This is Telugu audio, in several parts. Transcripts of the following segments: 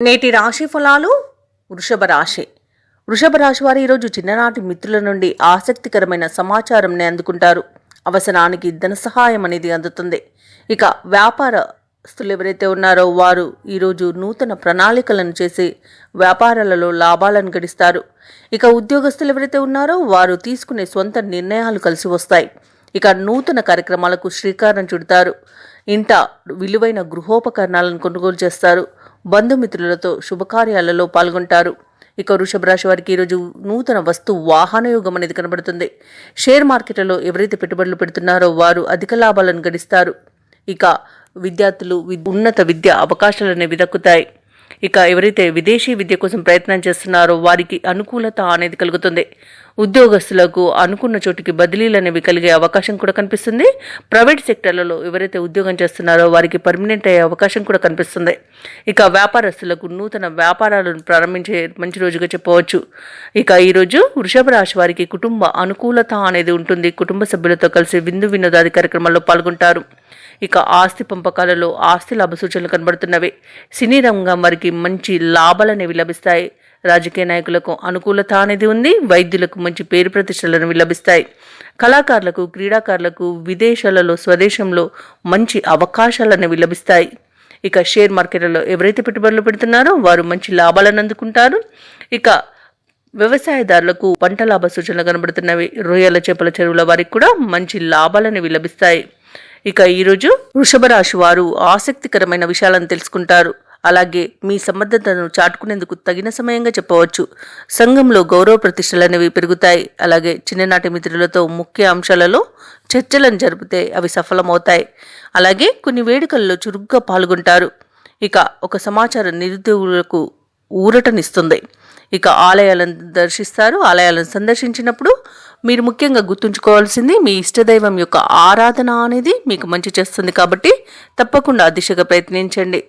నేటి రాశి ఫలాలు. వృషభ రాశి. వృషభ రాశి వారు ఈరోజు చిన్ననాటి మిత్రుల నుండి ఆసక్తికరమైన సమాచారంని అందుకుంటారు. అవసరానికి ధన సహాయం అనేది అందుతుంది. ఇక వ్యాపారస్తులు ఎవరైతే ఉన్నారో వారు ఈరోజు నూతన ప్రణాళికలను చేసి వ్యాపారాలలో లాభాలను గడిస్తారు. ఇక ఉద్యోగస్తులు ఎవరైతే ఉన్నారో వారు తీసుకునే సొంత నిర్ణయాలు కలిసి వస్తాయి. ఇక నూతన కార్యక్రమాలకు శ్రీకారం చుడతారు. ఇంట విలువైన గృహోపకరణాలను కొనుగోలు చేస్తారు. బంధుమిత్రులతో శుభకార్యాలలో పాల్గొంటారు. ఇక వృషభ రాశి వారికి ఈరోజు నూతన వస్తు వాహన యోగం అనేది కనబడుతుంది. షేర్ మార్కెట్లలో ఎవరైతే పెట్టుబడులు పెడుతున్నారో వారు అధిక లాభాలను గడిస్తారు. ఇక విద్యార్థులు ఉన్నత విద్య అవకాశాలు అనేవి దక్కుతాయి. ఇక ఎవరైతే విదేశీ విద్య కోసం ప్రయత్నం చేస్తున్నారో వారికి అనుకూలత అనేది కలుగుతుంది. ఉద్యోగస్తులకు అనుకున్న చోటికి బదిలీలు అనేవి కలిగే అవకాశం కూడా కనిపిస్తుంది. ప్రైవేట్ సెక్టర్లలో ఎవరైతే ఉద్యోగం చేస్తున్నారో వారికి పర్మనెంట్ అయ్యే అవకాశం కూడా కనిపిస్తుంది. ఇక వ్యాపారస్తులకు నూతన వ్యాపారాలను ప్రారంభించే మంచి రోజుగా చెప్పవచ్చు. ఇక ఈరోజు వృషభ రాశి వారికి కుటుంబ అనుకూలత అనేది ఉంటుంది. కుటుంబ సభ్యులతో కలిసి వినోదాది కార్యక్రమాల్లో పాల్గొంటారు. ఇక ఆస్తి పంపకాలలో ఆస్తి లాభ సూచనలు కనబడుతున్నవి. సినీ రంగం వారికి మంచి లాభాలు అనేవి లభిస్తాయి. రాజకీయ నాయకులకు అనుకూలత అనేది ఉంది. వైద్యులకు మంచి పేరు ప్రతిష్టలను లభిస్తాయి. కళాకారులకు, క్రీడాకారులకు విదేశాలలో, స్వదేశంలో మంచి అవకాశాలు అనేవి లభిస్తాయి. ఇక షేర్ మార్కెట్లలో ఎవరైతే పెట్టుబడులు పెడుతున్నారో వారు మంచి లాభాలను అందుకుంటారు. ఇక వ్యవసాయదారులకు పంట లాభ సూచనలు కనబడుతున్నవి. రొయ్యల చేపల చెరువుల వారికి కూడా మంచి లాభాలనేవి లభిస్తాయి. ఇక ఈరోజు వృషభ రాశి వారు ఆసక్తికరమైన విషయాలను తెలుసుకుంటారు. అలాగే మీ సమర్థతను చాటుకునేందుకు తగిన సమయంగా చెప్పవచ్చు. సంఘంలో గౌరవ ప్రతిష్టలు అనేవి పెరుగుతాయి. అలాగే చిన్ననాటి మిత్రులతో ముఖ్య అంశాలలో చర్చలను జరిపితే అవి సఫలమవుతాయి. అలాగే కొన్ని వేడుకల్లో చురుగ్గా పాల్గొంటారు. ఇక ఒక సమాచారం నిరుద్యోగులకు ఊరటనిస్తుంది. ఇక ఆలయాలను దర్శిస్తారు. ఆలయాలను సందర్శించినప్పుడు మీరు ముఖ్యంగా గుర్తుంచుకోవాల్సింది మీ ఇష్టదైవం యొక్క ఆరాధన అనేది మీకు మంచి చేస్తుంది. కాబట్టి తప్పకుండా ఆ దిశగా ప్రయత్నించండి.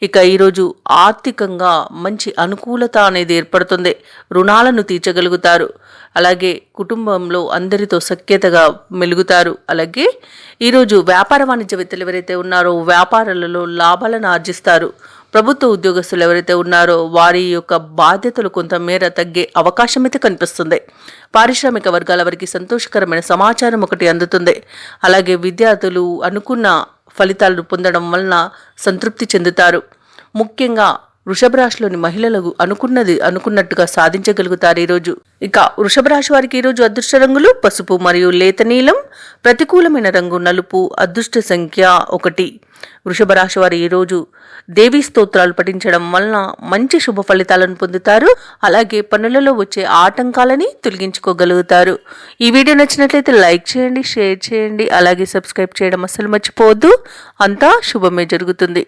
ఇక ఈరోజు ఆర్థికంగా మంచి అనుకూలత అనేది ఏర్పడుతుంది. రుణాలను తీర్చగలుగుతారు. అలాగే కుటుంబంలో అందరితో సఖ్యతగా మెలుగుతారు. అలాగే ఈరోజు వ్యాపార వాణిజ్యవేత్తలు ఎవరైతే ఉన్నారో వ్యాపారాలలో లాభాలను ఆర్జిస్తారు. ప్రభుత్వ ఉద్యోగస్తులు ఎవరైతే ఉన్నారో వారి యొక్క బాధ్యతలు కొంతమేర తగ్గే అవకాశం అయితే కనిపిస్తుంది. పారిశ్రామిక వర్గాల వారికి సంతోషకరమైన సమాచారం ఒకటి అందుతుంది. అలాగే విద్యార్థులు అనుకున్న ఫలితాలను పొందడం వలన సంతృప్తి చెందుతారు. ముఖ్యంగా వృషభ రాశిలోని మహిళలకు అనుకున్నట్టుగా సాధించగలుగుతారు ఈరోజు. ఇక వృషభ రాశి వారికి ఈరోజు అదృష్ట రంగులు పసుపు మరియు లేత నీలం. ప్రతికూలమైన రంగు నలుపు. అదృష్ట సంఖ్య 1. వృషభ రాశి వారు ఈరోజు దేవీ స్తోత్రాలు పఠించడం వలన మంచి శుభ ఫలితాలను పొందుతారు. అలాగే పనులలో వచ్చే ఆటంకాలని తొలగించుకోగలుగుతారు. ఈ వీడియో నచ్చినట్లయితే లైక్ చేయండి, షేర్ చేయండి, అలాగే సబ్స్క్రైబ్ చేయడం అస్సలు మర్చిపోవద్దు. అంతా శుభమే జరుగుతుంది.